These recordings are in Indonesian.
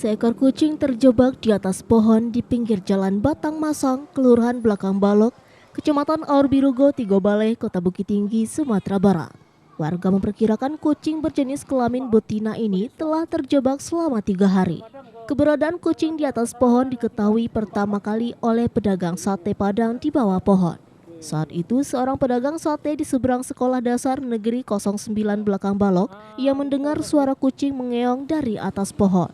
Seekor kucing terjebak di atas pohon di pinggir Jalan Batang Masang, Kelurahan Belakang Balok, Kecamatan Aur Birugo, Tigo Balai, Kota Bukit Tinggi, Sumatera Barat. Warga memperkirakan kucing berjenis kelamin betina ini telah terjebak selama 3 hari. Keberadaan kucing di atas pohon diketahui pertama kali oleh pedagang sate Padang di bawah pohon. Saat itu, seorang pedagang sate di seberang Sekolah Dasar Negeri 09 Belakang Balok, ia mendengar suara kucing mengeong dari atas pohon.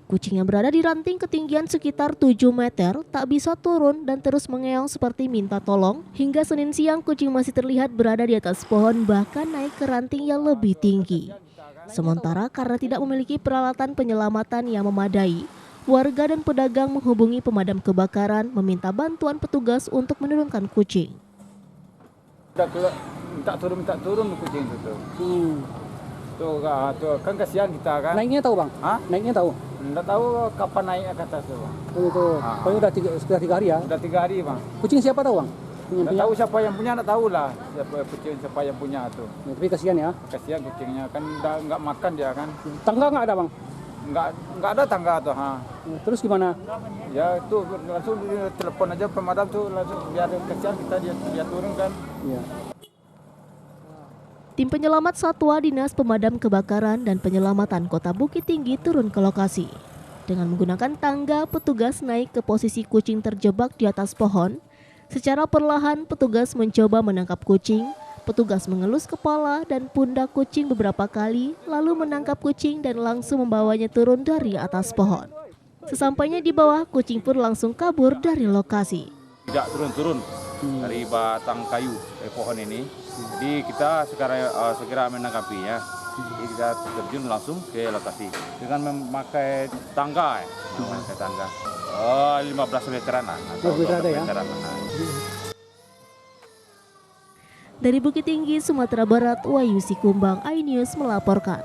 Kucing yang berada di ranting ketinggian sekitar 7 meter tak bisa turun dan terus mengeong seperti minta tolong. Hingga Senin siang kucing masih terlihat berada di atas pohon, bahkan naik ke ranting yang lebih tinggi. Sementara karena tidak memiliki peralatan penyelamatan yang memadai, warga dan pedagang menghubungi pemadam kebakaran meminta bantuan petugas untuk menurunkan kucing. Minta turun kucing itu tuh. Tuh kan kasihan kita kan. Naiknya tahu bang? Hah? Naiknya tahu? Nggak tahu kapan naik ke atas tuh bang. Oh itu. Pokoknya sudah 3 hari ya? Udah 3 hari bang. Kucing siapa tahu bang? Nggak tahu siapa yang punya, nggak tahu lah siapa yang punya tuh. Ya, tapi kasihan ya? Kasihan kucingnya kan udah nggak makan dia kan. Tangga nggak ada bang? Nggak ada tangga tuh. Ya, terus gimana? Ya itu langsung telepon aja pemadam tuh, langsung biar kasihan kita dia turun kan. Iya. Tim penyelamat satwa Dinas Pemadam Kebakaran dan Penyelamatan Kota Bukit Tinggi turun ke lokasi. Dengan menggunakan tangga, petugas naik ke posisi kucing terjebak di atas pohon. Secara perlahan, petugas mencoba menangkap kucing. Petugas mengelus kepala dan pundak kucing beberapa kali, lalu menangkap kucing dan langsung membawanya turun dari atas pohon. Sesampainya di bawah, kucing pun langsung kabur dari lokasi. Tidak turun-turun dari batang kayu pohon ini. Jadi kita segera menangkapinya. Jadi kita terjun langsung ke lokasi dengan memakai tangga, memakai tangga 15 meteran lah. Dari Bukit Tinggi, Sumatera Barat, Wahyu Sikumbang, iNews melaporkan.